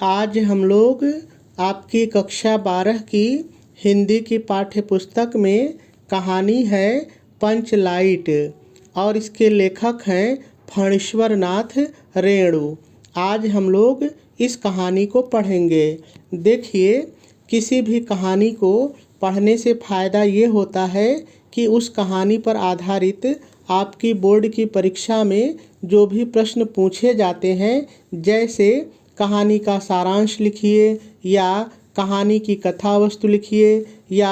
आज हम लोग आपकी कक्षा 12 की हिंदी की पाठ्य पुस्तक में कहानी है पंचलाइट और इसके लेखक हैं फणीश्वर नाथ रेणु। आज हम लोग इस कहानी को पढ़ेंगे। देखिए, किसी भी कहानी को पढ़ने से फ़ायदा ये होता है कि उस कहानी पर आधारित आपकी बोर्ड की परीक्षा में जो भी प्रश्न पूछे जाते हैं, जैसे कहानी का सारांश लिखिए या कहानी की कथा वस्तु लिखिए या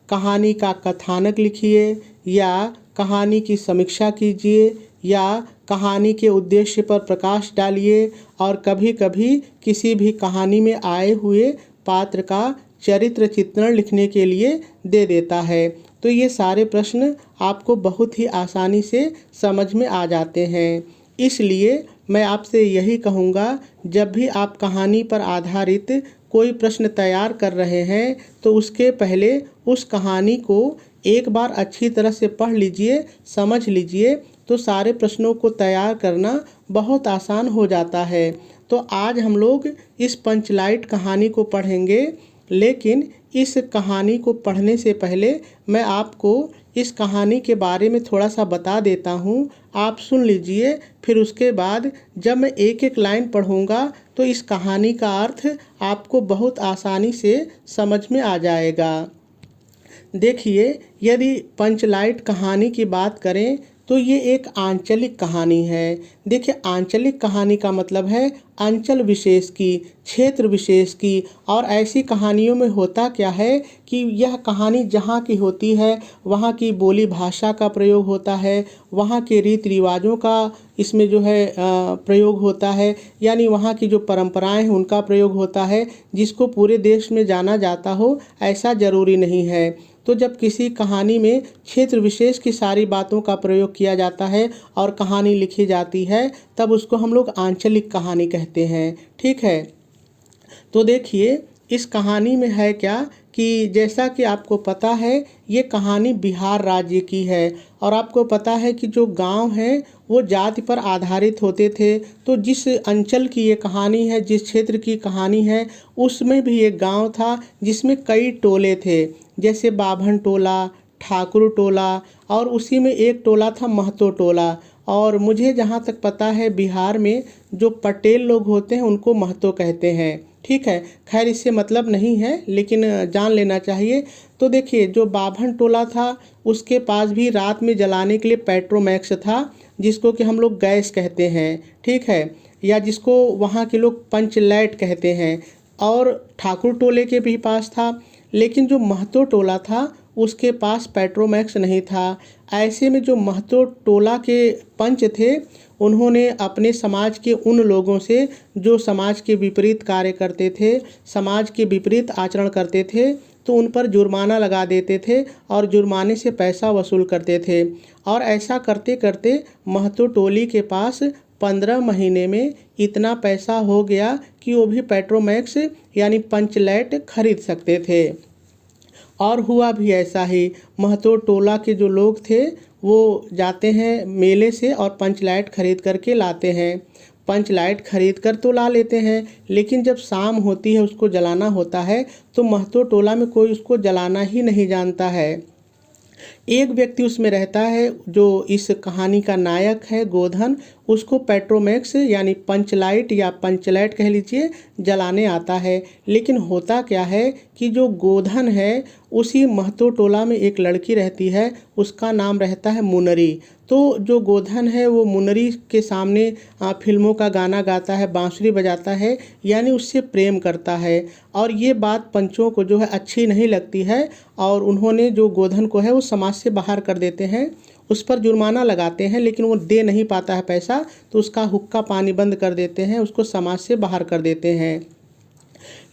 कहानी का कथानक लिखिए या कहानी की समीक्षा कीजिए या कहानी के उद्देश्य पर प्रकाश डालिए और कभी कभी किसी भी कहानी में आए हुए पात्र का चरित्र चित्रण लिखने के लिए दे देता है। तो ये सारे प्रश्न आपको बहुत ही आसानी से समझ में आ जाते हैं। इसलिए मैं आपसे यही कहूँगा, जब भी आप कहानी पर आधारित कोई प्रश्न तैयार कर रहे हैं तो उसके पहले उस कहानी को एक बार अच्छी तरह से पढ़ लीजिए, समझ लीजिए, तो सारे प्रश्नों को तैयार करना बहुत आसान हो जाता है। तो आज हम लोग इस पंचलाइट कहानी को पढ़ेंगे, लेकिन इस कहानी को पढ़ने से पहले मैं आपको इस कहानी के बारे में थोड़ा सा बता देता हूँ। आप सुन लीजिए, फिर उसके बाद जब मैं एक एक लाइन पढ़ूँगा तो इस कहानी का अर्थ आपको बहुत आसानी से समझ में आ जाएगा। देखिए, यदि पंचलाइट कहानी की बात करें तो ये एक आंचलिक कहानी है। देखिए, आंचलिक कहानी का मतलब है अंचल विशेष की, क्षेत्र विशेष की। और ऐसी कहानियों में होता क्या है कि यह कहानी जहाँ की होती है वहाँ की बोली भाषा का प्रयोग होता है, वहाँ के रीति रिवाजों का इसमें जो है प्रयोग होता है, यानी वहाँ की जो परंपराएं हैं उनका प्रयोग होता है, जिसको पूरे देश में जाना जाता हो ऐसा ज़रूरी नहीं है। तो जब किसी कहानी में क्षेत्र विशेष की सारी बातों का प्रयोग किया जाता है और कहानी लिखी जाती है, तब उसको हम लोग आंचलिक कहानी कहते हैं। ठीक है। तो देखिए, इस कहानी में है क्या कि जैसा कि आपको पता है, ये कहानी बिहार राज्य की है और आपको पता है कि जो गांव हैं वो जाति पर आधारित होते थे। तो जिस अंचल की ये कहानी है, जिस क्षेत्र की कहानी है, उसमें भी एक गांव था जिसमें कई टोले थे, जैसे बाभन टोला, ठाकुर टोला और उसी में एक टोला था महतो टोला। और मुझे जहाँ तक पता है, बिहार में जो पटेल लोग होते हैं उनको महतो कहते हैं। ठीक है, खैर इससे मतलब नहीं है, लेकिन जान लेना चाहिए। तो देखिए, जो बाभन टोला था उसके पास भी रात में जलाने के लिए पेट्रोमैक्स था, जिसको कि हम लोग गैस कहते हैं। ठीक है, या जिसको वहाँ के लोग पंचलाइट कहते हैं। और ठाकुर टोले के भी पास था, लेकिन जो महतो टोला था उसके पास पेट्रोमैक्स नहीं था। ऐसे में जो महतो टोला के पंच थे, उन्होंने अपने समाज के उन लोगों से जो समाज के विपरीत कार्य करते थे, समाज के विपरीत आचरण करते थे, तो उन पर जुर्माना लगा देते थे और जुर्माने से पैसा वसूल करते थे। और ऐसा करते करते महतो टोली के पास 15 महीने में इतना पैसा हो गया कि वो भी पेट्रोमैक्स यानी पंचलाइट खरीद सकते थे। और हुआ भी ऐसा ही। महतो टोला के जो लोग थे वो जाते हैं मेले से और पंचलाइट खरीद करके लाते हैं। पंचलाइट खरीद कर तो ला लेते हैं, लेकिन जब शाम होती है, उसको जलाना होता है, तो महतो टोला में कोई उसको जलाना ही नहीं जानता है। एक व्यक्ति उसमें रहता है जो इस कहानी का नायक है, गोधन। उसको पेट्रोमैक्स यानी पंचलाइट या पंचलाइट कह लीजिए जलाने आता है। लेकिन होता क्या है कि जो गोधन है, उसी महतो टोला में एक लड़की रहती है, उसका नाम रहता है मुनरी। तो जो गोधन है वो मुनरी के सामने फिल्मों का गाना गाता है, बांसुरी बजाता है, यानी उससे प्रेम करता है। और ये बात पंचों को जो है अच्छी नहीं लगती है और उन्होंने जो गोधन को है वो समाज से बाहर कर देते हैं, उस पर जुर्माना लगाते हैं, लेकिन वो दे नहीं पाता है पैसा, तो उसका हुक्का पानी बंद कर देते हैं, उसको समाज से बाहर कर देते हैं।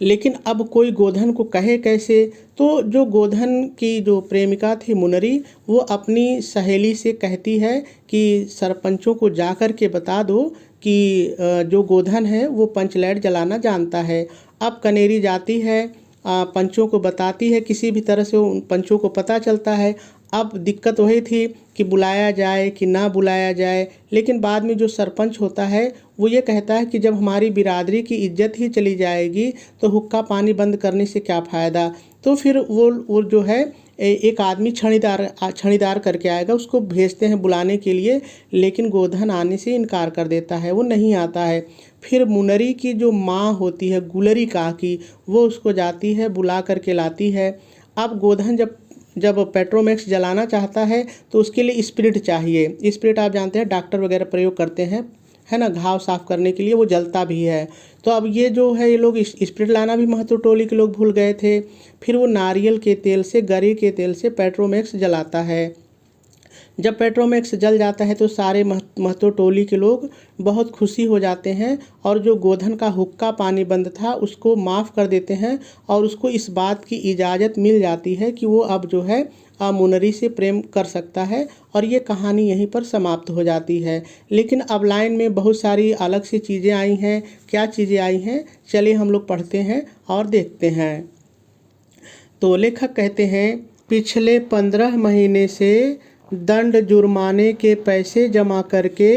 लेकिन अब कोई गोधन को कहे कैसे? तो जो गोधन की जो प्रेमिका थी मुनरी, वो अपनी सहेली से कहती है कि सरपंचों को जा कर के बता दो कि जो गोधन है वो पंचलाइट जलाना जानता है। अब कनेरी जाती है, पंचों को बताती है, किसी भी तरह से उन पंचों को पता चलता है अब दिक्कत वही थी कि बुलाया जाए कि ना बुलाया जाए, लेकिन बाद में जो सरपंच होता है वो ये कहता है कि जब हमारी बिरादरी की इज्जत ही चली जाएगी तो हुक्का पानी बंद करने से क्या फ़ायदा। तो फिर वो जो है एक आदमी छड़ीदार करके आएगा, उसको भेजते हैं बुलाने के लिए, लेकिन गोधन आने से इनकार कर देता है, वो नहीं आता है। फिर मुनरी की जो माँ होती है गुलरी काकी, वो उसको जाती है बुला करके लाती है। अब गोधन जब जब पेट्रोमैक्स जलाना चाहता है तो उसके लिए स्पिरिट चाहिए। स्पिरिट आप जानते हैं डॉक्टर वगैरह प्रयोग करते हैं, है ना, घाव साफ करने के लिए, वो जलता भी है। तो अब ये जो है ये लोग स्पिरिट लाना भी महतो टोली के लोग भूल गए थे। फिर वो नारियल के तेल से, गरी के तेल से पेट्रोमैक्स जलाता है। जब पेट्रोमैक्स जल जाता है तो सारे महतो टोली के लोग बहुत खुशी हो जाते हैं और जो गोधन का हुक्का पानी बंद था उसको माफ़ कर देते हैं और उसको इस बात की इजाज़त मिल जाती है कि वो अब जो है मुनरी से प्रेम कर सकता है। और ये कहानी यहीं पर समाप्त हो जाती है। लेकिन अब लाइन में बहुत सारी अलग सी चीज़ें आई हैं। क्या चीज़ें आई हैं, चलिए हम लोग पढ़ते हैं और देखते हैं। तो लेखक कहते हैं, पिछले 15 महीने से दंड जुर्माने के पैसे जमा करके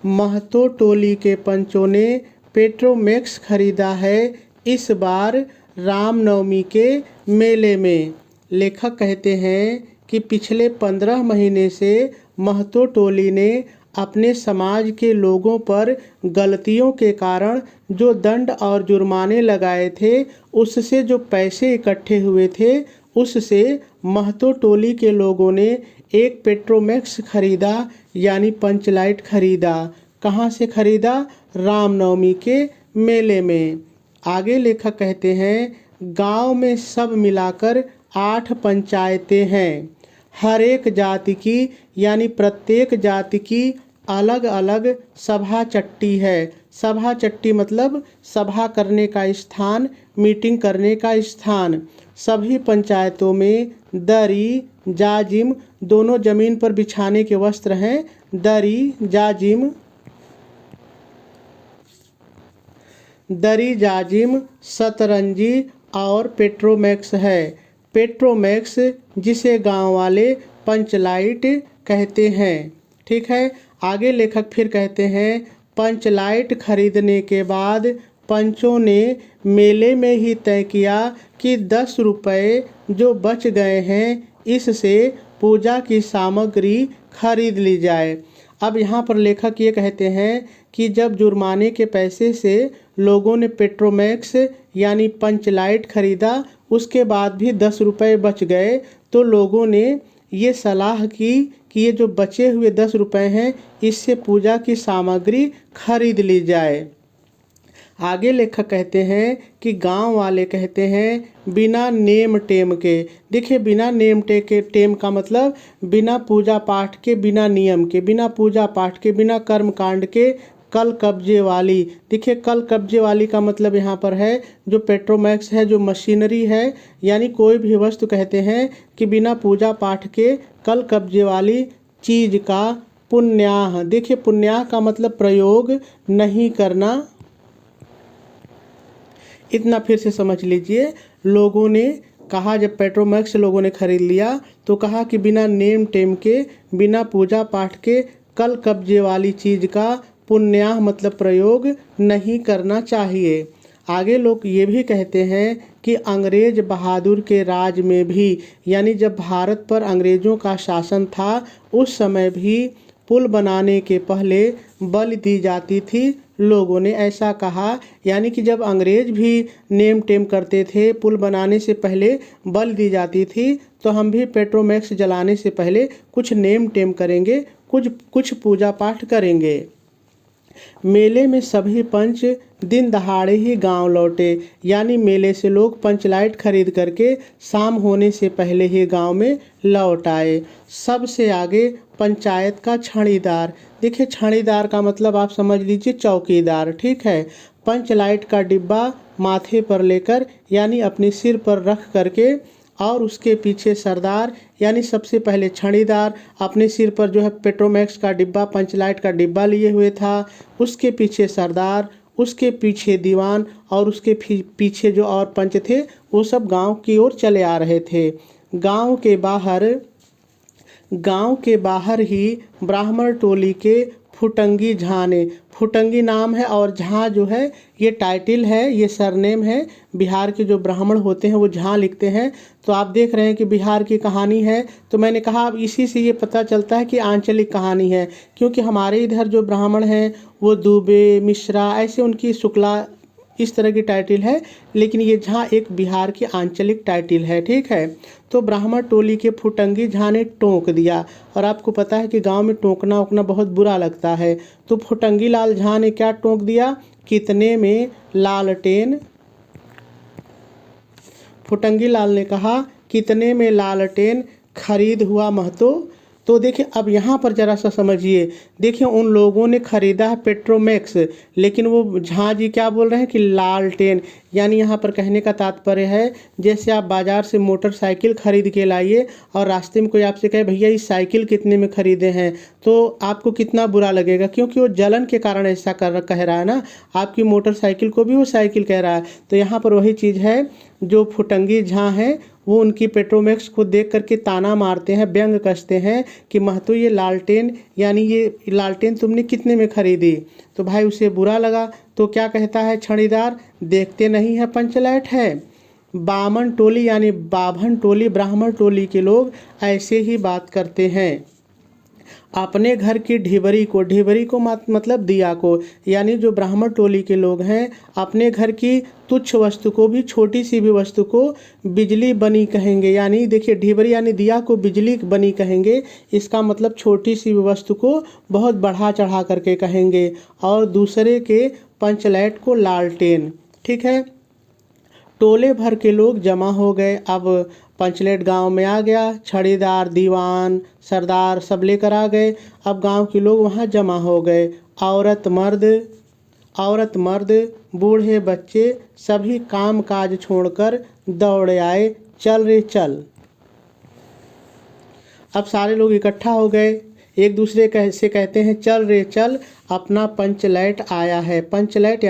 महतो टोली के पंचों ने पेट्रोमैक्स खरीदा है, इस बार रामनवमी के मेले में। लेखक कहते हैं कि पिछले 15 महीने से महतो टोली ने अपने समाज के लोगों पर गलतियों के कारण जो दंड और जुर्माने लगाए थे, उससे जो पैसे इकट्ठे हुए थे, उससे महतो टोली के लोगों ने एक पेट्रोमैक्स खरीदा, यानी पंचलाइट खरीदा। कहाँ से खरीदा? रामनवमी के मेले में। आगे लेखक कहते हैं, गांव में सब मिलाकर 8 पंचायतें हैं। हर एक जाति की, यानी प्रत्येक जाति की अलग अलग सभा चट्टी है। सभा चट्टी मतलब सभा करने का स्थान, मीटिंग करने का स्थान। सभी पंचायतों में दरी जाजिम दोनों जमीन पर बिछाने के वस्त्र हैं। दरी जाजिम सतरंजी और पेट्रोमैक्स है। पेट्रोमैक्स जिसे गांव वाले पंचलाइट कहते हैं। ठीक है। आगे लेखक फिर कहते हैं, पंचलाइट खरीदने के बाद पंचों ने मेले में ही तय किया कि 10 रुपये जो बच गए हैं इससे पूजा की सामग्री खरीद ली जाए। अब यहाँ पर लेखक ये कहते हैं कि जब जुर्माने के पैसे से लोगों ने पेट्रोमैक्स यानी पंचलाइट खरीदा, उसके बाद भी 10 रुपये बच गए, तो लोगों ने ये सलाह की कि ये जो बचे हुए 10 रुपये हैं इससे पूजा की सामग्री खरीद ली जाए। आगे लेखक कहते हैं कि गांव वाले कहते हैं बिना नेम टेम के। देखिए, बिना नेम टेम का मतलब बिना पूजा पाठ के, बिना नियम के, बिना पूजा पाठ के, बिना कर्म कांड के कल कब्जे वाली। देखिए, कल कब्जे वाली का मतलब यहाँ पर है जो पेट्रोमैक्स है, जो मशीनरी है, यानी कोई भी वस्तु कहते हैं कि बिना पूजा पाठ के कल कब्जे वाली चीज़ का पुण्याह। देखिए, पुण्याह का मतलब प्रयोग नहीं करना। इतना फिर से समझ लीजिए। लोगों ने कहा, जब पेट्रोमैक्स लोगों ने खरीद लिया तो कहा कि बिना नेम टेम के, बिना पूजा पाठ के कल कब्जे वाली चीज़ का पुण्याह मतलब प्रयोग नहीं करना चाहिए। आगे लोग ये भी कहते हैं कि अंग्रेज बहादुर के राज में भी, यानी जब भारत पर अंग्रेज़ों का शासन था उस समय भी पुल बनाने के पहले बलि दी जाती थी। लोगों ने ऐसा कहा, यानी कि जब अंग्रेज भी नेम टेम करते थे, पुल बनाने से पहले बलि दी जाती थी, तो हम भी पेट्रोमैक्स जलाने से पहले कुछ नेम टेम करेंगे, कुछ पूजा पाठ करेंगे। मेले में सभी पंच दिन दहाड़े ही गांव लौटे, यानी मेले से लोग पंचलाइट खरीद करके शाम होने से पहले ही गांव में लौट आए। सबसे आगे पंचायत का छाणीदार। देखिए, छाणीदार का मतलब आप समझ लीजिए चौकीदार। ठीक है। पंचलाइट का डिब्बा माथे पर लेकर, यानी अपने सिर पर रख करके, और उसके पीछे सरदार, यानी सबसे पहले छड़ीदार अपने सिर पर जो है पेट्रोमैक्स का डिब्बा, पंचलाइट का डिब्बा लिए हुए था। उसके पीछे सरदार, उसके पीछे दीवान, और उसके पीछे जो और पंच थे वो सब गांव की ओर चले आ रहे थे। गांव के बाहर गांव के बाहर ही ब्राह्मण टोली के फुटंगी झा ने, फुटंगी नाम है और झा जो है ये टाइटल है, ये सरनेम है। बिहार के जो ब्राह्मण होते हैं वो झा लिखते हैं। तो आप देख रहे हैं कि बिहार की कहानी है। तो मैंने कहा अब इसी से ये पता चलता है कि आंचलिक कहानी है, क्योंकि हमारे इधर जो ब्राह्मण हैं वो दुबे, मिश्रा, ऐसे उनकी शुक्ला इस तरह की टाइटल है, लेकिन ये झा एक बिहार की आंचलिक टाइटल है। ठीक है। तो ब्राह्मण टोली के फुटंगी झा ने टोंक दिया, और आपको पता है कि गांव में टोकना ओकना बहुत बुरा लगता है। तो फुटंगी लाल झा ने क्या टोंक दिया, कितने में लालटेन। फुटंगी लाल ने कहा कितने में लालटेन खरीद हुआ महतो। तो देखिए अब यहाँ पर जरा सा समझिए, देखिए उन लोगों ने खरीदा है पेट्रोमैक्स, लेकिन वो झा जी क्या बोल रहे हैं कि लालटेन। यानी यहाँ पर कहने का तात्पर्य है जैसे आप बाजार से मोटरसाइकिल खरीद के लाइए और रास्ते में कोई आपसे कहे भैया इस साइकिल कितने में खरीदे हैं, तो आपको कितना बुरा लगेगा, क्योंकि वो जलन के कारण ऐसा कह रहा है ना, आपकी मोटरसाइकिल को भी वो साइकिल कह रहा है। तो यहाँ पर वही चीज़ है, जो फुटंगी झा हैं वो उनकी पेट्रोमैक्स को देख करके ताना मारते हैं, व्यंग कसते हैं कि महतो ये लालटेन, यानी ये लालटेन तुमने कितने में खरीदी। तो भाई उसे बुरा लगा, तो क्या कहता है छड़ीदार, देखते नहीं है पंचलैट है। बामन टोली यानी बाभन टोली ब्राह्मण टोली के लोग ऐसे ही बात करते हैं। अपने घर की ढिबरी को, ढिबरी को मतलब दिया को, यानी जो ब्राह्मण टोली के लोग हैं अपने घर की तुच्छ वस्तु को भी, छोटी सी भी वस्तु को बिजली बनी कहेंगे। यानी देखिए ढिबरी यानी दिया को बिजली बनी कहेंगे, इसका मतलब छोटी सी भी वस्तु को बहुत बढ़ा चढ़ा करके कहेंगे। और दूसरे के पंचलैट को लालटेन। ठीक है। टोले भर के लोग जमा हो गए। अब पंचलेट गांव में आ गया, छड़ीदार, दीवान, सरदार सब लेकर आ गए। अब गांव के लोग वहां जमा हो गए। औरत मर्द, बूढ़े बच्चे सभी काम काज छोड़कर दौड़े आए, चल रे चल। अब सारे लोग इकट्ठा हो गए, एक दूसरे से कहते हैं चल रे चल, अपना पंचलैट आया है। पंचलैट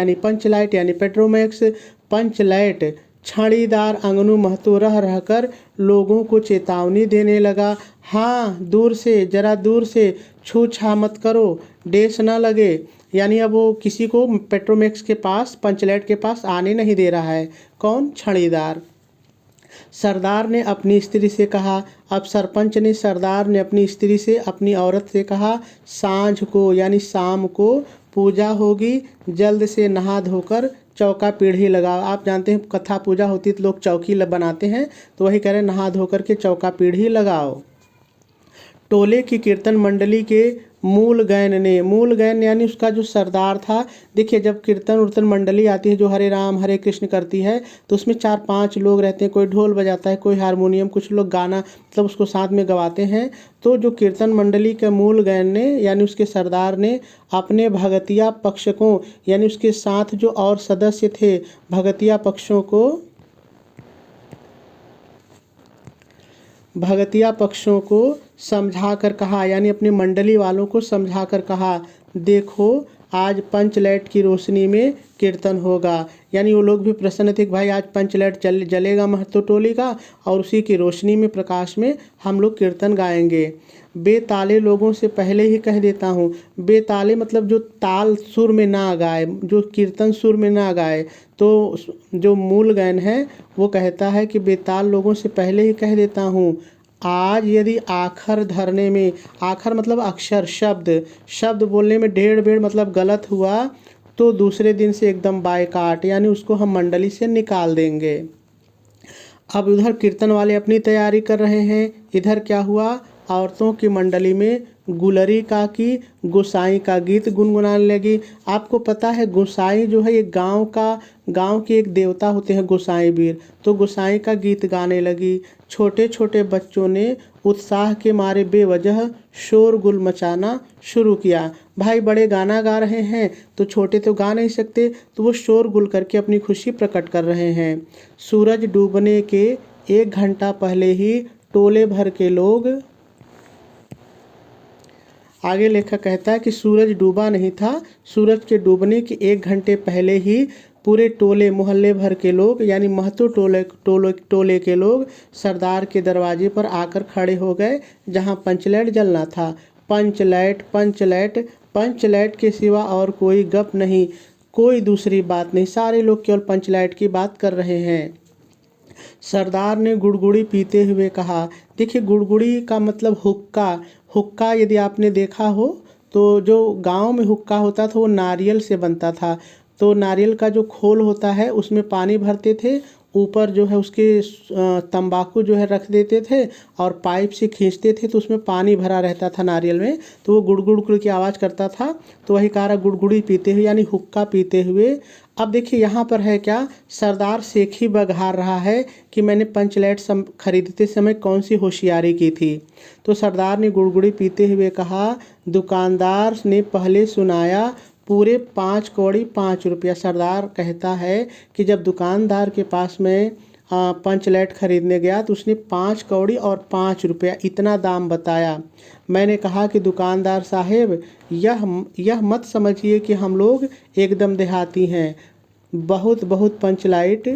यानी पेट्रोमैक्स। पंचलैट। छड़ीदार अंगनू महतो रह रहकर लोगों को चेतावनी देने लगा, हाँ दूर से, जरा दूर से, छू छा मत करो, डेस ना लगे। यानी अब वो किसी को पेट्रोमैक्स के पास, पंचलैट के पास आने नहीं दे रहा है। कौन? छड़ीदार। सरदार ने अपनी स्त्री से कहा, अब सरपंच ने, सरदार ने अपनी स्त्री से, अपनी औरत से कहा, सांझ को यानी शाम को पूजा होगी, जल्द से नहा धोकर चौका पीढ़ी लगाओ। आप जानते हैं कथा पूजा होती है तो लोग चौकी बनाते हैं, तो वही कह रहे हैं नहा धोकर के चौका पीढ़ी लगाओ। टोले की कीर्तन मंडली के मूल गायन यानी उसका जो सरदार था। देखिए जब कीर्तन उर्तन मंडली आती है जो हरे राम हरे कृष्ण करती है, तो उसमें 4-5 लोग रहते हैं, कोई ढोल बजाता है, कोई हारमोनियम, कुछ लोग गाना मतलब उसको साथ में गवाते हैं। तो जो कीर्तन मंडली के मूल गायन ने यानी उसके सरदार ने अपने भगतिया पक्षकों यानी उसके साथ जो और सदस्य थे भगतिया पक्षों को समझा कर कहा, यानी अपनी मंडली वालों को समझा कर कहा, देखो आज पंचलैट की रोशनी में कीर्तन होगा। यानी वो लोग भी प्रसन्न थे कि भाई आज पंचलैट जलेगा महतो टोली का, और उसी की रोशनी में, प्रकाश में हम लोग कीर्तन गाएंगे। बेताले लोगों से पहले ही कह देता हूँ, बेताले मतलब जो ताल सुर में ना गाए, जो कीर्तन सुर में ना गाए। तो जो मूल गायन है वो कहता है कि बेताल लोगों से पहले ही कह देता हूँ, आज यदि आखर धरने में, आखर मतलब अक्षर, शब्द बोलने में डेढ़ बेड़ मतलब गलत हुआ, तो दूसरे दिन से एकदम बायकाट, यानी उसको हम मंडली से निकाल देंगे। अब उधर कीर्तन वाले अपनी तैयारी कर रहे हैं, इधर क्या हुआ, औरतों की मंडली में गुलरी काकी गोसाई का गीत गुनगुनाने लगी। आपको पता है गोसाई जो है ये गांव के एक देवता होते हैं गोसाई वीर, तो गोसाई का गीत गाने लगी। छोटे छोटे बच्चों ने उत्साह के मारे बेवजह शोरगुल मचाना शुरू किया। भाई बड़े गाना गा रहे हैं तो छोटे तो गा नहीं सकते, तो वो शोरगुल करके अपनी खुशी प्रकट कर रहे हैं। सूरज डूबने के 1 घंटा पहले ही टोले भर के लोग, आगे लेखक कहता है कि सूरज डूबा नहीं था, सूरज के डूबने के 1 घंटे पहले ही पूरे टोले मोहल्ले भर के लोग यानी महतो टोले के लोग सरदार के दरवाजे पर आकर खड़े हो गए, जहाँ पंचलाइट जलना था। पंचलाइट पंचलाइट पंचलाइट के सिवा और कोई गप नहीं, कोई दूसरी बात नहीं। सारे लोग केवल पंचलाइट की बात कर रहे हैं। सरदार ने गुड़गुड़ी पीते हुए कहा। देखिए, गुड़गुड़ी का मतलब हुक्का। हुक्का यदि आपने देखा हो तो जो गांव में हुक्का होता था वो नारियल से बनता था। तो नारियल का जो खोल होता है उसमें पानी भरते थे, ऊपर जो है उसके तंबाकू जो है रख देते थे और पाइप से खींचते थे तो उसमें पानी भरा रहता था नारियल में, तो वो गुड़गुड़ की आवाज़ करता था। तो वही कह रहा, गुड़गुड़ी पीते हुए यानी हुक्का पीते हुए। अब देखिए यहाँ पर है क्या, सरदार सेखी बघार रहा है कि मैंने पंचलाइट खरीदते समय कौन सी होशियारी की थी। तो सरदार ने गुड़गुड़ी पीते हुए कहा, दुकानदार ने पहले सुनाया पूरे 5 कौड़ी 5 रुपया। सरदार कहता है कि जब दुकानदार के पास में पंचलाइट खरीदने गया तो उसने 5 कौड़ी और 5 रुपया इतना दाम बताया। मैंने कहा कि दुकानदार साहेब, यह मत समझिए कि हम लोग एकदम देहाती हैं, बहुत बहुत पंचलाइट।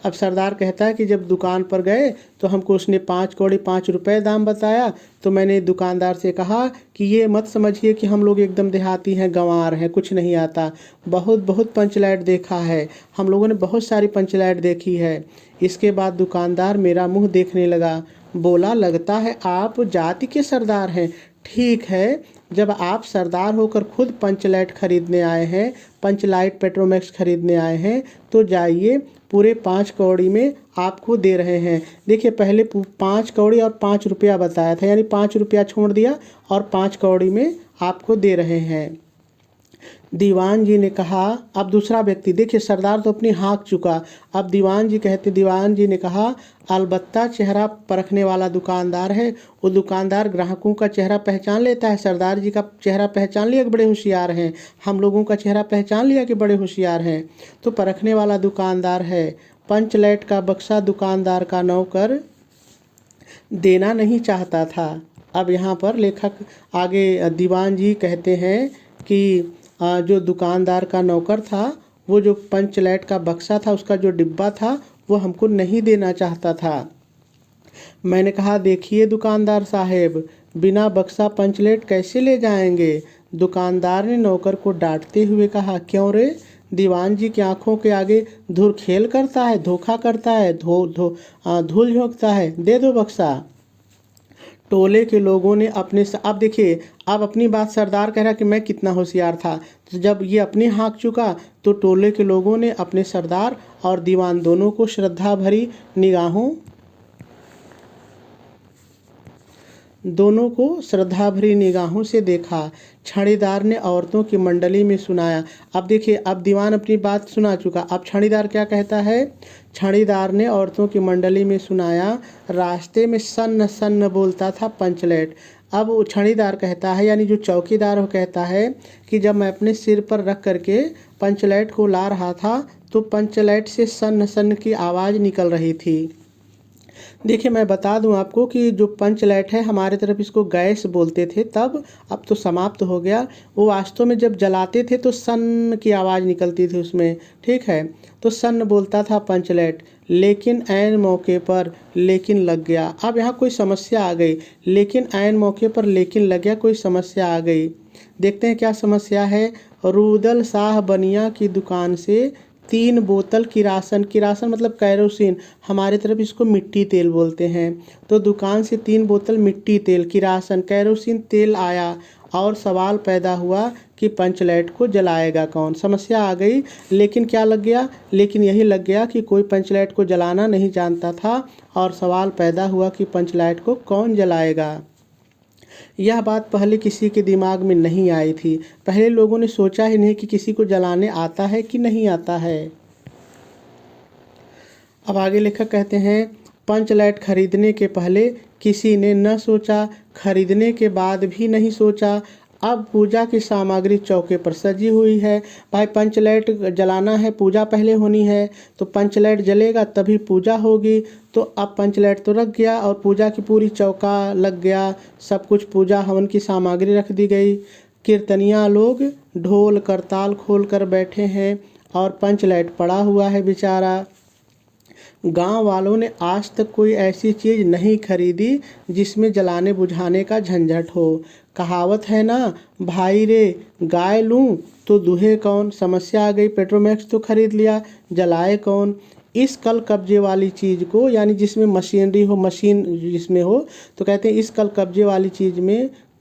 अब सरदार कहता है कि जब दुकान पर गए तो हमको उसने 5 कौड़ी 5 रुपए दाम बताया, तो मैंने दुकानदार से कहा कि ये मत समझिए कि हम लोग एकदम देहाती हैं, गंवार हैं, कुछ नहीं आता, बहुत बहुत पंचलाइट देखा है, हम लोगों ने बहुत सारी पंचलाइट देखी है। इसके बाद दुकानदार मेरा मुँह देखने लगा, बोला, लगता है आप जाति के सरदार हैं। ठीक है, जब आप सरदार होकर खुद पंचलाइट खरीदने आए हैं, पंचलाइट पेट्रोमैक्स खरीदने आए हैं, तो जाइए, पूरे 5 कौड़ी में आपको दे रहे हैं। देखिए, पहले 5 कौड़ी और 5 रुपया बताया था, यानी 5 रुपया छोड़ दिया और 5 कौड़ी में आपको दे रहे हैं। दीवान जी ने कहा। अब दूसरा व्यक्ति, देखिए सरदार तो अपनी हाँक चुका, अब दीवान जी कहते, दीवान जी ने कहा, अलबत्ता चेहरा परखने वाला दुकानदार है, वो दुकानदार ग्राहकों का चेहरा पहचान लेता है। सरदार जी का चेहरा पहचान लिया कि बड़े होशियार हैं, हम लोगों का चेहरा पहचान लिया कि बड़े होशियार हैं, तो परखने वाला दुकानदार है। पंचलाइट का बक्सा दुकानदार का नौकर देना नहीं चाहता था। अब यहाँ पर लेखक आगे दीवान जी कहते हैं कि जो दुकानदार का नौकर था, वो जो पंचलाइट का बक्सा था, उसका जो डिब्बा था, वो हमको नहीं देना चाहता था। मैंने कहा, देखिए दुकानदार साहेब, बिना बक्सा पंचलाइट कैसे ले जाएंगे। दुकानदार ने नौकर को डांटते हुए कहा, क्यों रे, दीवान जी की आंखों के आगे धूल खेल करता है, धोखा करता है, धूल झोंकता है, दे दो बक्सा। टोले के लोगों ने अपने अब देखिए, अब अपनी बात सरदार कह रहा कि मैं कितना होशियार था, तो जब ये अपनी हाँक चुका तो टोले के लोगों ने अपने सरदार और दीवान दोनों को श्रद्धा भरी निगाहों से देखा। छड़ीदार ने औरतों की मंडली में सुनाया। अब देखिए, अब दीवान अपनी बात सुना चुका, अब छड़ीदार क्या कहता है। छड़ीदार ने औरतों की मंडली में सुनाया, रास्ते में सन्न सन्न बोलता था पंचलाइट। अब वो छड़ीदार कहता है, यानी जो चौकीदार वो कहता है कि जब मैं अपने सिर पर रख करके पंचलाइट को ला रहा था तो पंचलाइट से सन्न सन्न की आवाज़ निकल रही थी। देखिए, मैं बता दूं आपको कि जो पंचलाइट है, हमारे तरफ इसको गैस बोलते थे तब, अब तो समाप्त हो गया। वो वास्तव में जब जलाते थे तो सन्न की आवाज़ निकलती थी उसमें, ठीक है, तो सन्न बोलता था पंचलाइट। लेकिन ऐन मौके पर लेकिन लग गया। अब यहाँ कोई समस्या आ गई, लेकिन ऐन मौके पर लेकिन लग गया, कोई समस्या आ गई। देखते हैं क्या समस्या है। रूदल शाह बनिया की दुकान से 3 बोतल किरासन, किरासन मतलब कैरोसिन, हमारे तरफ इसको मिट्टी तेल बोलते हैं, तो दुकान से 3 बोतल मिट्टी तेल, किरासन, कैरोसिन तेल आया और सवाल पैदा हुआ कि पंचलाइट को जलाएगा कौन। समस्या आ गई, लेकिन क्या लग गया, लेकिन यही लग गया कि कोई पंचलाइट को जलाना नहीं जानता था और सवाल पैदा हुआ कि पंचलाइट को कौन जलाएगा। यह बात पहले किसी के दिमाग में नहीं आई थी। पहले लोगों ने सोचा ही नहीं कि किसी को जलाने आता है कि नहीं आता है। अब आगे लेखक कहते हैं, पंचलाइट खरीदने के पहले किसी ने न सोचा, खरीदने के बाद भी नहीं सोचा। अब पूजा की सामग्री चौके पर सजी हुई है। भाई पंचलाइट जलाना है, पूजा पहले होनी है, तो पंचलाइट जलेगा तभी पूजा होगी। तो अब पंचलाइट तो रख गया और पूजा की पूरी चौका लग गया, सब कुछ पूजा हवन की सामग्री रख दी गई। कीर्तनिया लोग ढोल करताल खोल कर बैठे हैं और पंच लाइट पड़ा हुआ है बेचारा। गांव वालों ने आज तक कोई ऐसी चीज़ नहीं खरीदी जिसमें जलाने बुझाने का झंझट हो। कहावत है ना, भाई रे गाय लूँ तो दूहे कौन। समस्या आ गई, पेट्रोमैक्स तो खरीद लिया, जलाए कौन। इस कल कब्जे वाली चीज़ को, यानी जिसमें मशीनरी हो, मशीन जिसमें हो, तो कहते हैं इस कल कब्जे वाली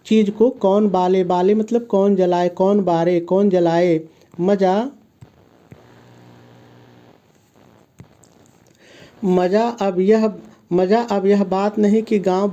चीज़ को कौन बाले। बाले मतलब कौन जलाए, कौन बारे, कौन जलाए। मज़ा मज़ा अब यह बात नहीं कि गांव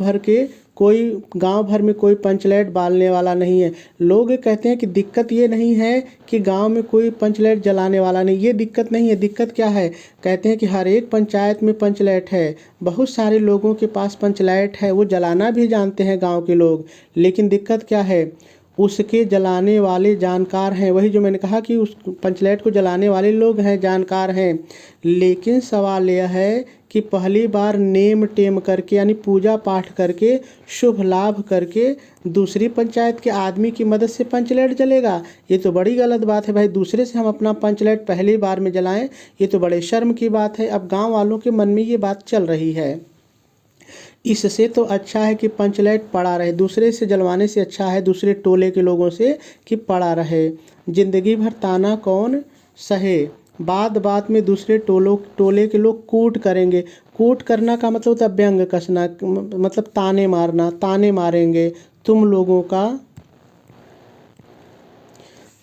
भर में कोई पंचलाइट बालने वाला नहीं है। लोग कहते हैं कि दिक्कत ये नहीं है कि गांव में कोई पंचलाइट जलाने वाला नहीं, ये दिक्कत नहीं है। दिक्कत क्या है? कहते हैं कि हर एक पंचायत में पंचलाइट है, बहुत सारे लोगों के पास पंचलाइट है, वो जलाना भी जानते हैं गाँव के लोग। लेकिन दिक्कत क्या है? उसके जलाने वाले जानकार हैं। वही जो मैंने कहा कि उस पंचलाइट को जलाने वाले लोग हैं, जानकार हैं। लेकिन सवाल यह है कि पहली बार नेम टेम करके, यानी पूजा पाठ करके, शुभ लाभ करके दूसरी पंचायत के आदमी की मदद से पंचलाइट जलेगा। ये तो बड़ी गलत बात है भाई। दूसरे से हम अपना पंचलाइट पहली बार में जलाएं, ये तो बड़े शर्म की बात है। अब गांव वालों के मन में ये बात चल रही है। इससे तो अच्छा है कि पंचलाइट पड़ा रहे, दूसरे से जलवाने से अच्छा है दूसरे टोले के लोगों से कि पड़ा रहे। जिंदगी भर ताना कौन सहे, बात बात में दूसरे टोले के लोग कूट करेंगे। कूट करना का मतलब होता है व्यंग कसना, मतलब ताने मारना, ताने मारेंगे तुम लोगों का।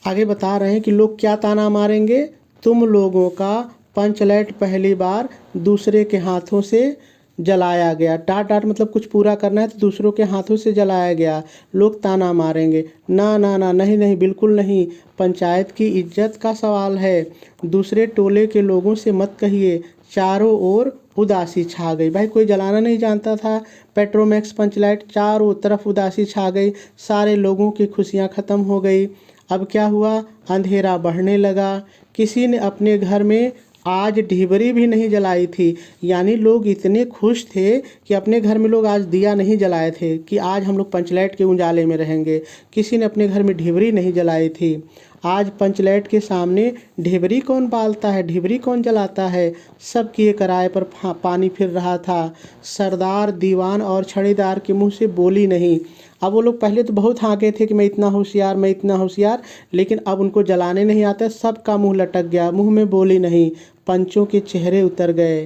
आगे बता रहे हैं कि लोग क्या ताना मारेंगे, तुम लोगों का पंचलाइट पहली बार दूसरे के हाथों से जलाया गया। डांट डांट मतलब कुछ पूरा करना है तो दूसरों के हाथों से जलाया गया, लोग ताना मारेंगे। ना ना ना, नहीं नहीं, बिल्कुल नहीं। पंचायत की इज्जत का सवाल है। दूसरे टोले के लोगों से मत कहिए। चारों ओर उदासी छा गई। भाई कोई जलाना नहीं जानता था, पेट्रोमैक्स पंचलाइट, चारों तरफ उदासी छा गई, सारे लोगों की खुशियाँ ख़त्म हो गई। अब क्या हुआ? अंधेरा बढ़ने लगा। किसी ने अपने घर में आज ढिबरी भी नहीं जलाई थी, यानी लोग इतने खुश थे कि अपने घर में लोग आज दिया नहीं जलाए थे कि आज हम लोग पंचलाइट के उजाले में रहेंगे। किसी ने अपने घर में ढिबरी नहीं जलाई थी। आज पंचलाइट के सामने ढिबरी कौन बालता है, ढिबरी कौन जलाता है? सब किए कराए पर पानी फिर रहा था। सरदार, दीवान और छड़ीदार के मुंह से बोली नहीं। अब वो लोग पहले तो बहुत हाँके थे कि मैं इतना होशियार, मैं इतना होशियार, लेकिन अब उनको जलाने नहीं आता, सबका मुंह लटक गया, मुंह में बोली नहीं। पंचों के चेहरे उतर गए,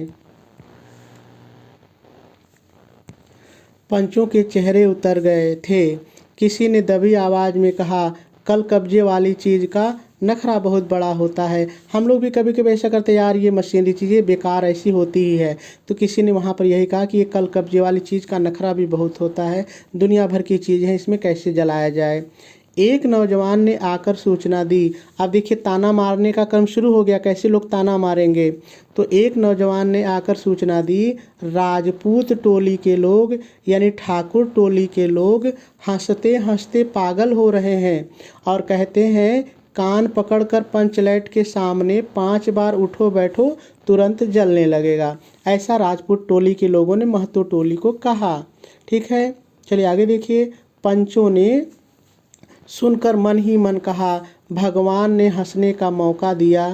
पंचों के चेहरे उतर गए थे। किसी ने दबी आवाज़ में कहा, कल कब्जे वाली चीज़ का नखरा बहुत बड़ा होता है। हम लोग भी कभी कभी ऐसा करते हैं, यार ये मशीनरी चीज़ें बेकार ऐसी होती ही है। तो किसी ने वहाँ पर यही कहा कि ये कल कब्जे वाली चीज़ का नखरा भी बहुत होता है, दुनिया भर की चीज़ें हैं, इसमें कैसे जलाया जाए। एक नौजवान ने आकर सूचना दी। अब देखिए ताना मारने का क्रम शुरू हो गया, कैसे लोग ताना मारेंगे। तो एक नौजवान ने आकर सूचना दी, राजपूत टोली के लोग यानी ठाकुर टोली के लोग हंसते हंसते पागल हो रहे हैं और कहते हैं कान पकड़कर पंचलाइट के सामने 5 बार उठो बैठो, तुरंत जलने लगेगा। ऐसा राजपूत टोली के लोगों ने महतो टोली को कहा। ठीक है, चलिए आगे देखिए। पंचों ने सुनकर मन ही मन कहा, भगवान ने हंसने का मौका दिया।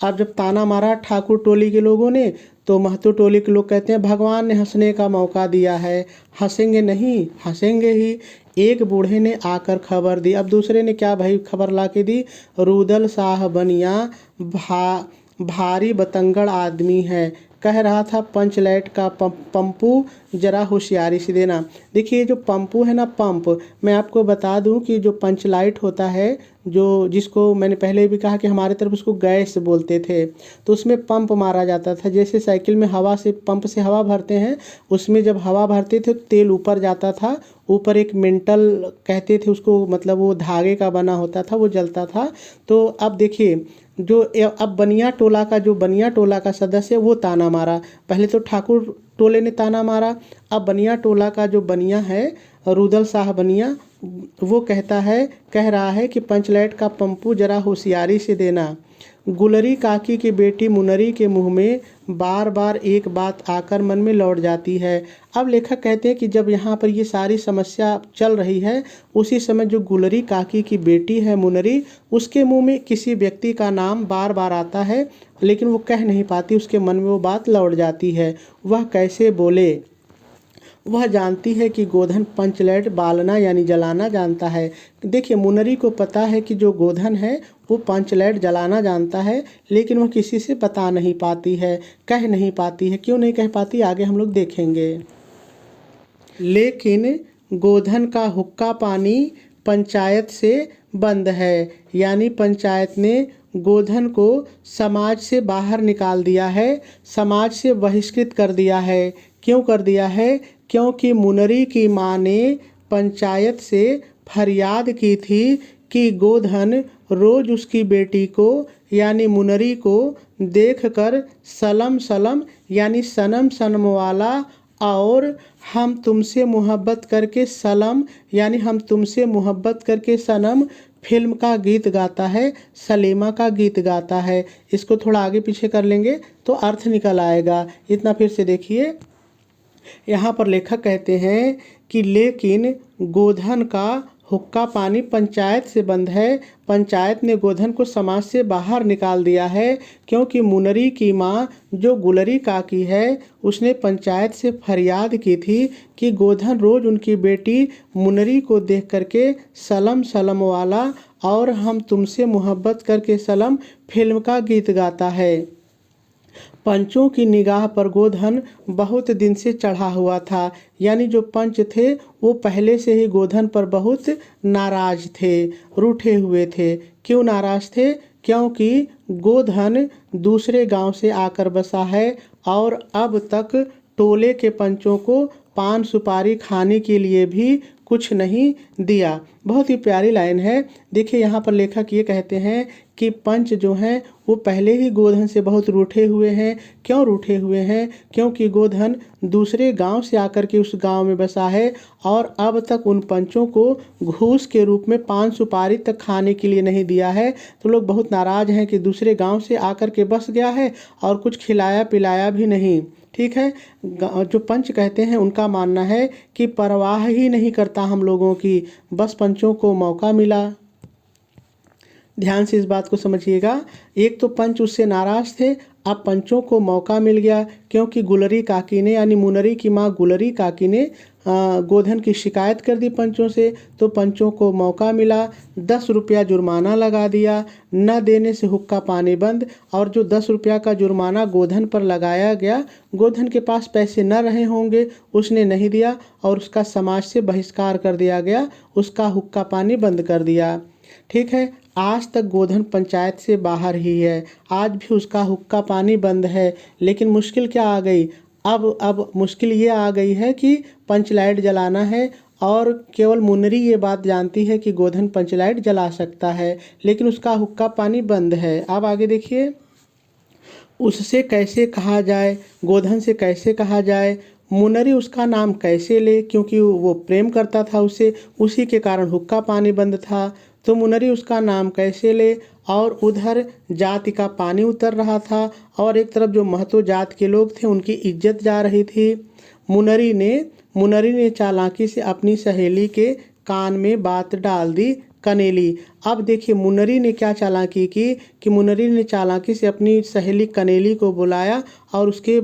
अब जब ताना मारा ठाकुर टोली के लोगों ने, तो महतो टोली के लोग कहते हैं भगवान ने हंसने का मौका दिया है, हंसेंगे नहीं, हंसेंगे ही। एक बूढ़े ने आकर खबर दी। अब दूसरे ने क्या भाई खबर ला के दी, रुदल शाह बनिया भारी बतंगड़ आदमी है, कह रहा था पंचलाइट का पंपू जरा होशियारी से देना। देखिए जो पंपू है ना, पंप, मैं आपको बता दूं कि जो पंचलाइट होता है, जो जिसको मैंने पहले भी कहा कि हमारे तरफ उसको गैस बोलते थे, तो उसमें पंप मारा जाता था। जैसे साइकिल में हवा से पंप से हवा भरते हैं, उसमें जब हवा भरते थे तो तेल ऊपर जाता था, ऊपर एक मेंटल कहते थे उसको, मतलब वो धागे का बना होता था, वो जलता था। तो अब देखिए जो अब बनिया टोला का सदस्य वो ताना मारा। पहले तो ठाकुर टोले ने ताना मारा, अब बनिया टोला का जो बनिया है रुदल शाह बनिया, वो कह रहा है कि पंच लाइट का पंपू जरा होशियारी से देना। गुलरी काकी की बेटी मुनरी के मुंह में बार बार एक बात आकर मन में लौट जाती है। अब लेखक कहते हैं कि जब यहाँ पर ये सारी समस्या चल रही है, उसी समय जो गुलरी काकी की बेटी है मुनरी, उसके मुंह में किसी व्यक्ति का नाम बार बार आता है, लेकिन वो कह नहीं पाती, उसके मन में वो बात लौट जाती है। वह कैसे बोले? वह जानती है कि गोधन पंचलैट बालना यानी जलाना जानता है। देखिए, मुनरी को पता है कि जो गोधन है वो पंचलैट जलाना जानता है, लेकिन वह किसी से बता नहीं पाती है, कह नहीं पाती है। क्यों नहीं कह पाती, आगे हम लोग देखेंगे। लेकिन गोधन का हुक्का पानी पंचायत से बंद है, यानी पंचायत ने गोधन को समाज से बाहर निकाल दिया है, समाज से बहिष्कृत कर दिया है। क्यों कर दिया है? क्योंकि मुनरी की माँ ने पंचायत से फरियाद की थी कि गोधन रोज उसकी बेटी को यानी मुनरी को देखकर सलम सलम यानी सनम सनम वाला और हम तुमसे मोहब्बत करके सलम यानी हम तुमसे मोहब्बत करके सनम फिल्म का गीत गाता है, सलीमा का गीत गाता है। इसको थोड़ा आगे पीछे कर लेंगे तो अर्थ निकल आएगा। इतना फिर से देखिए, यहाँ पर लेखक कहते हैं कि लेकिन गोधन का हुक्का पानी पंचायत से बंद है। पंचायत ने गोधन को समाज से बाहर निकाल दिया है, क्योंकि मुनरी की माँ जो गुलरी काकी है, उसने पंचायत से फरियाद की थी कि गोधन रोज उनकी बेटी मुनरी को देख करके सलम सलम वाला और हम तुमसे मोहब्बत करके सलम फिल्म का गीत गाता है। पंचों की निगाह पर गोधन बहुत दिन से चढ़ा हुआ था, यानी जो पंच थे वो पहले से ही गोधन पर बहुत नाराज थे, रूठे हुए थे। क्यों नाराज थे? क्योंकि गोधन दूसरे गांव से आकर बसा है और अब तक टोले के पंचों को पान सुपारी खाने के लिए भी कुछ नहीं दिया। बहुत ही प्यारी लाइन है। देखिए, यहाँ पर लेखक ये कहते हैं कि पंच जो हैं वो पहले ही गोधन से बहुत रूठे हुए हैं। क्यों रूठे हुए हैं? क्योंकि गोधन दूसरे गांव से आकर के उस गांव में बसा है और अब तक उन पंचों को घूस के रूप में पान सुपारी तक खाने के लिए नहीं दिया है। तो लोग बहुत नाराज हैं कि दूसरे गांव से आकर के बस गया है और कुछ खिलाया पिलाया भी नहीं। ठीक है, जो पंच कहते हैं उनका मानना है कि परवाह ही नहीं करता हम लोगों की, बस पंचों को मौका मिला। ध्यान से इस बात को समझिएगा। एक तो पंच उससे नाराज थे, अब पंचों को मौका मिल गया, क्योंकि गुलरी काकी ने यानी मुनरी की माँ गुलरी काकी ने गोधन की शिकायत कर दी पंचों से, तो पंचों को मौका मिला। 10 रुपया जुर्माना लगा दिया, न देने से हुक्का पानी बंद। और जो 10 रुपया का जुर्माना गोधन पर लगाया गया, गोधन के पास पैसे न रहे होंगे, उसने नहीं दिया और उसका समाज से बहिष्कार कर दिया गया, उसका हुक्का पानी बंद कर दिया। ठीक है, आज तक गोधन पंचायत से बाहर ही है, आज भी उसका हुक्का पानी बंद है। लेकिन मुश्किल क्या आ गई? अब मुश्किल ये आ गई है कि पंचलाइट जलाना है और केवल मुनरी ये बात जानती है कि गोधन पंचलाइट जला सकता है, लेकिन उसका हुक्का पानी बंद है। अब आगे देखिए, उससे कैसे कहा जाए, गोधन से कैसे कहा जाए, मुनरी उसका नाम कैसे ले, क्योंकि वो प्रेम करता था उससे, उसी के कारण हुक्का पानी बंद था। तो मुनरी उसका नाम कैसे ले? और उधर जाति का पानी उतर रहा था और एक तरफ जो महतो जात के लोग थे उनकी इज्जत जा रही थी। मुनरी ने चालाकी से अपनी सहेली के कान में बात डाल दी, कनेली। अब देखिए, मुनरी ने क्या चालाकी की कि मुनरी ने चालाकी से अपनी सहेली कनेली को बुलाया और उसके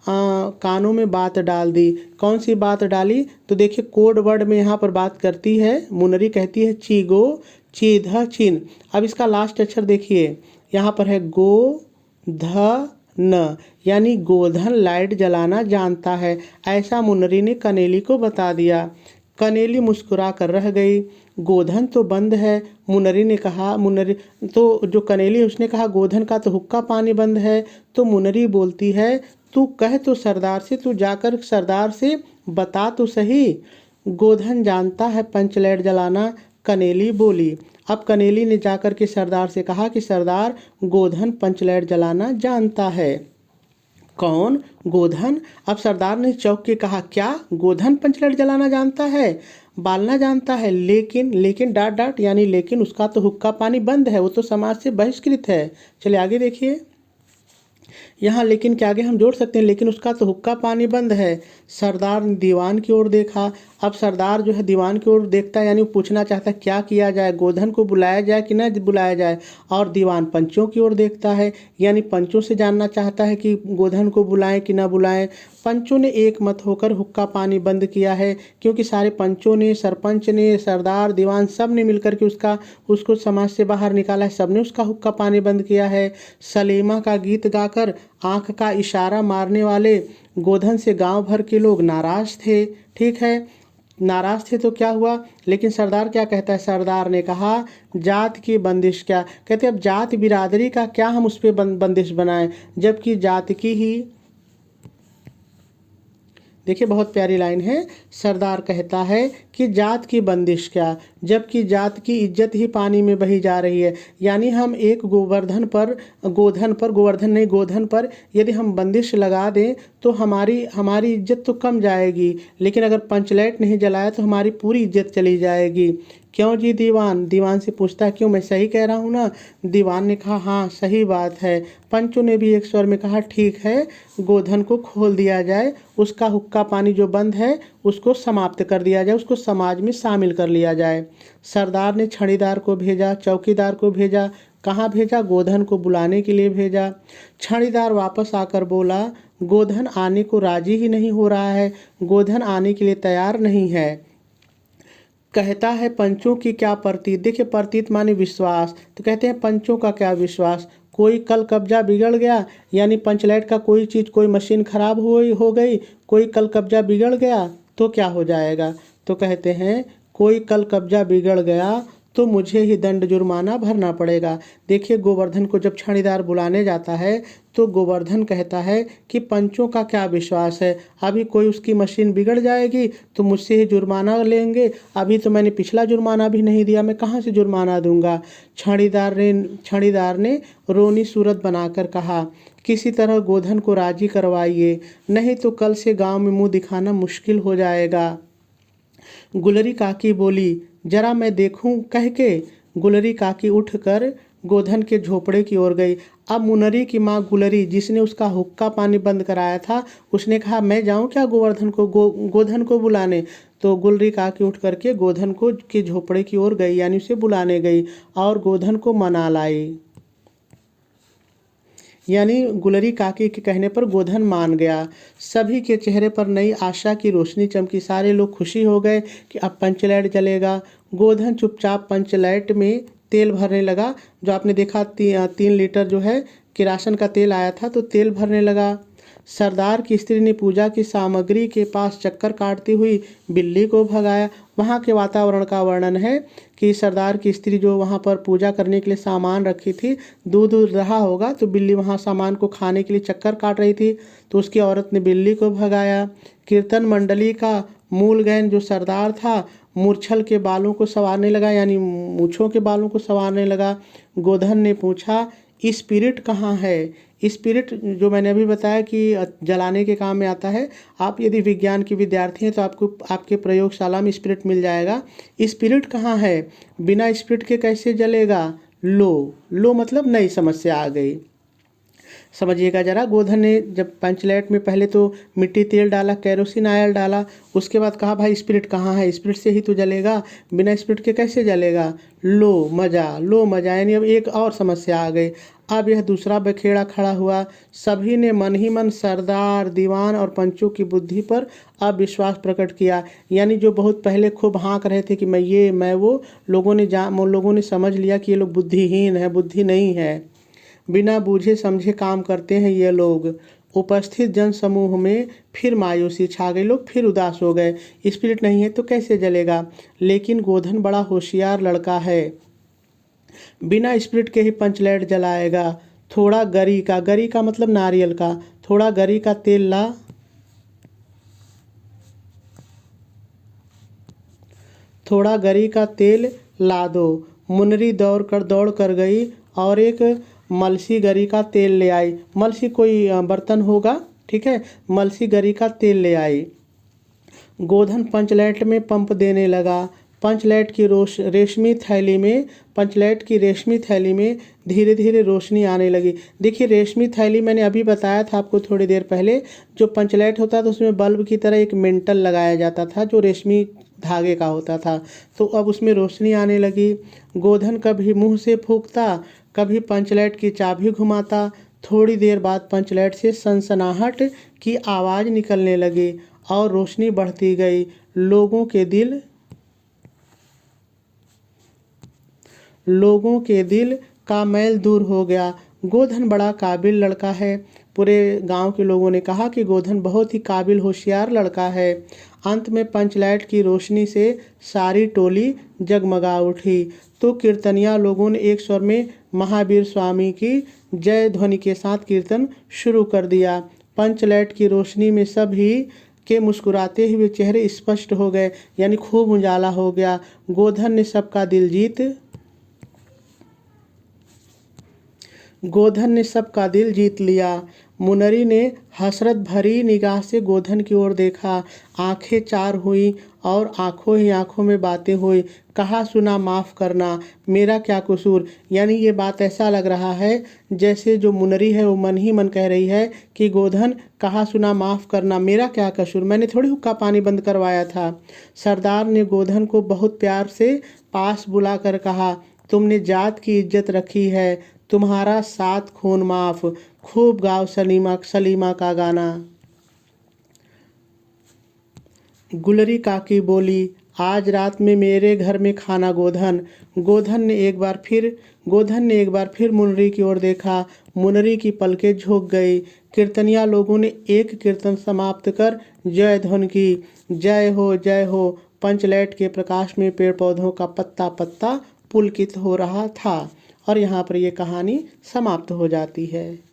कानों में बात डाल दी। कौन सी बात डाली? तो देखिए, कोड वर्ड में यहाँ पर बात करती है मुनरी, कहती है चीगो चीध चिन। अब इसका लास्ट अक्षर देखिए, यहाँ पर है गो ध न, यानी गोधन लाइट जलाना जानता है, ऐसा मुनरी ने कनेली को बता दिया। कनेली मुस्कुरा कर रह गई। गोधन तो बंद है, मुनरी ने कहा। मुनरी तो जो कनेली उसने कहा गोधन का तो हुक्का पानी बंद है। तो मुनरी बोलती है, तू कह तो सरदार से, तू जाकर सरदार से बता तो सही, गोधन जानता है पंचलाइट जलाना। कनेली बोली। अब कनेली ने जाकर के सरदार से कहा कि सरदार, गोधन पंचलाइट जलाना जानता है। कौन? गोधन। अब सरदार ने चौंक के कहा, क्या गोधन पंचलाइट जलाना जानता है? बालना जानता है, लेकिन लेकिन डॉट डॉट यानी लेकिन उसका तो हुक्का पानी बंद है, वो तो समाज से बहिष्कृत है। चलिए आगे देखिए, यहाँ लेकिन के आगे हम जोड़ सकते हैं, लेकिन उसका तो हुक्का पानी बंद है। सरदार ने दीवान की ओर देखा। अब सरदार जो है दीवान की ओर देखता है, यानी वो पूछना चाहता है क्या किया जाए, गोधन को बुलाया जाए कि न बुलाया जाए। और दीवान पंचों की ओर देखता है, यानी पंचों से जानना चाहता है कि गोधन को बुलाएं कि न बुलाएं। पंचों ने एक मत होकर हुक्का पानी बंद किया है, क्योंकि सारे पंचों ने, सरपंच ने, सरदार, दीवान सब ने मिलकर के उसको समाज से बाहर निकाला है, सबने उसका हुक्का पानी बंद किया है। सलीमा का गीत गाकर आंख का इशारा मारने वाले गोधन से गांव भर के लोग नाराज थे। ठीक है, नाराज थे तो क्या हुआ, लेकिन सरदार क्या कहता है, सरदार ने कहा जात की बंदिश क्या, कहते अब जात बिरादरी का क्या हम उस पर बंदिश बनाएं, जबकि जात की ही, देखिए बहुत प्यारी लाइन है। सरदार कहता है कि जात की बंदिश क्या, जबकि जात की इज्जत ही पानी में बही जा रही है। यानी हम एक गोवर्धन पर, गोवर्धन नहीं गोधन पर यदि हम बंदिश लगा दें तो हमारी इज्जत तो कम जाएगी, लेकिन अगर पंचलाइट नहीं जलाया तो हमारी पूरी इज्जत चली जाएगी। क्यों जी दीवान, दीवान से पूछता है क्यों, मैं सही कह रहा हूँ ना। दीवान ने कहा हाँ सही बात है। पंचों ने भी एक स्वर में कहा ठीक है, गोधन को खोल दिया जाए, उसका हुक्का पानी जो बंद है उसको समाप्त कर दिया जाए, उसको समाज में शामिल कर लिया जाए। सरदार ने छड़ीदार को भेजा, चौकीदार को भेजा। कहाँ भेजा, गोधन को बुलाने के लिए भेजा। छड़ीदार वापस आकर बोला गोधन आने को राजी ही नहीं हो रहा है, गोधन आने के लिए तैयार नहीं है। कहता है पंचों की क्या प्रतीत, देखिए प्रतीत माने विश्वास, तो कहते हैं पंचों का क्या विश्वास, कोई कल कब्जा बिगड़ गया, यानी पंचलाइट का कोई चीज़, कोई मशीन खराब हो गई, कोई कल कब्जा बिगड़ गया तो क्या हो जाएगा, तो कहते हैं कोई कल कब्जा बिगड़ गया तो मुझे ही दंड जुर्माना भरना पड़ेगा। देखिए गोवर्धन को जब छाणीदार बुलाने जाता है तो गोवर्धन कहता है कि पंचों का क्या विश्वास है, अभी कोई उसकी मशीन बिगड़ जाएगी तो मुझसे ही जुर्माना लेंगे, अभी तो मैंने पिछला जुर्माना भी नहीं दिया, मैं कहाँ से जुर्माना दूंगा। छाणीदार ने रोनी सूरत बनाकर कहा किसी तरह गोधन को राजी करवाइए, नहीं तो कल से गांव में मुंह दिखाना मुश्किल हो जाएगा। गुलरी काकी बोली जरा मैं देखूं कह के गुलरी काकी उठकर गोधन के झोपड़े की ओर गई। अब मुनरी की माँ गुलरी, जिसने उसका हुक्का पानी बंद कराया था, उसने कहा मैं जाऊं क्या गोधन को बुलाने, तो गुलरी काकी उठ करके गोधन को के झोपड़े की ओर गई, यानी उसे बुलाने गई और गोधन को मना लाई। यानी गुलरी काकी के कहने पर गोधन मान गया। सभी के चेहरे पर नई आशा की रोशनी चमकी, सारे लोग खुशी हो गए कि अब पंचलाइट जलेगा। गोधन चुपचाप पंचलाइट में तेल भरने लगा, जो आपने देखा 3 लीटर जो है किरासन का तेल आया था, तो तेल भरने लगा। सरदार की स्त्री ने पूजा की सामग्री के पास चक्कर काटती हुई बिल्ली को भगाया। वहाँ के वातावरण का वर्णन है कि सरदार की स्त्री जो वहाँ पर पूजा करने के लिए सामान रखी थी, दूध रहा होगा तो बिल्ली वहाँ सामान को खाने के लिए चक्कर काट रही थी, तो उसकी औरत ने बिल्ली को भगाया। कीर्तन मंडली का मूल गायन जो सरदार था मूर्छल के बालों को संवारने लगा, यानी मूछों के बालों को संवारने लगा। गोधन ने पूछा स्पिरिट कहाँ है। स्पिरिट जो मैंने अभी बताया कि जलाने के काम में आता है, आप यदि विज्ञान के विद्यार्थी हैं तो आपको आपके प्रयोगशाला में स्पिरिट मिल जाएगा। स्पिरिट कहाँ है, बिना स्पिरिट के कैसे जलेगा। लो मतलब नई समस्या आ गई, समझिएगा जरा। गोधन ने जब पंचलाइट में पहले तो मिट्टी तेल डाला, कैरोसिन ऑयल डाला, उसके बाद कहा भाई स्पिरिट कहाँ है, स्पिरिट से ही तो जलेगा, बिना स्पिरिट के कैसे जलेगा। लो मजा, यानी अब एक और समस्या आ गई। अब यह दूसरा बखेड़ा खड़ा हुआ। सभी ने मन ही मन सरदार, दीवान और पंचों की बुद्धि पर अविश्वास प्रकट किया, यानी जो बहुत पहले खूब हाँक रहे थे कि मैं वो, लोगों ने समझ लिया कि ये लोग बुद्धिहीन है, बुद्धि नहीं है, बिना बूझे समझे काम करते हैं ये लोग। उपस्थित जन समूह में फिर मायूसी छा गई, लोग फिर उदास हो गए, स्पिरिट नहीं है तो कैसे जलेगा। लेकिन गोधन बड़ा होशियार लड़का है, बिना स्पिरिट के ही पंचलाइट जलाएगा। थोड़ा गरी का मतलब नारियल का, थोड़ा गरी का तेल ला, थोड़ा गरी का तेल ला दो। मुनरी दौड़ कर गई और एक मलसी गरी का तेल ले आई। मलसी कोई बर्तन होगा, ठीक है, मलसी गरी का तेल ले आई। गोधन पंचलैट में पंप देने लगा। पंचलैट की रेशमी थैली में धीरे धीरे रोशनी आने लगी। देखिए रेशमी थैली मैंने अभी बताया था आपको थोड़ी देर पहले, जो पंचलैट होता था उसमें बल्ब की तरह एक मेंटल लगाया जाता था जो रेशमी धागे का होता था। तो अब उसमें रोशनी आने लगी। गोधन कभी मुंह से फूंकता, कभी पंचलैट की चाबी घुमाता। थोड़ी देर बाद पंचलैट से सनसनाहट की आवाज़ निकलने लगी और रोशनी बढ़ती गई। लोगों के दिल का मैल दूर हो गया। गोधन बड़ा काबिल लड़का है। पूरे गांव के लोगों ने कहा कि गोधन बहुत ही काबिल होशियार लड़का है। अंत में पंचलैट की रोशनी से सारी टोली जगमगा उठी। तो कीर्तनिया लोगों ने एक स्वर में महावीर स्वामी की जय ध्वनि के साथ कीर्तन शुरू कर दिया। पंचलैट की रोशनी में सभी के मुस्कुराते हुए चेहरे स्पष्ट हो गए, यानी खूब उजाला हो गया। गोधन ने सबका दिल जीत लिया। मुनरी ने हसरत भरी निगाह से गोधन की ओर देखा। आंखें चार हुई और आंखों ही आंखों में बातें हुई। कहा सुना माफ़ करना, मेरा क्या कसूर। यानी ये बात ऐसा लग रहा है जैसे जो मुनरी है वो मन ही मन कह रही है कि गोधन कहा सुना माफ़ करना, मेरा क्या कसूर, मैंने थोड़ी हुक्का पानी बंद करवाया था। सरदार ने गोधन को बहुत प्यार से पास बुलाकर कहा, तुमने जात की इज्जत रखी है, तुम्हारा 7 खून माफ़। खूब गाओ सलीमा का गाना। गुलरी काकी बोली, आज रात में मेरे घर में खाना गोधन। गोधन ने एक बार फिर मुनरी की ओर देखा। मुनरी की पलकें झुक गई। कीर्तनिया लोगों ने एक कीर्तन समाप्त कर जय ध्वनि की। जय हो। पंचलैट के प्रकाश में पेड़ पौधों का पत्ता पत्ता पुलकित हो रहा था। और यहाँ पर ये कहानी समाप्त हो जाती है।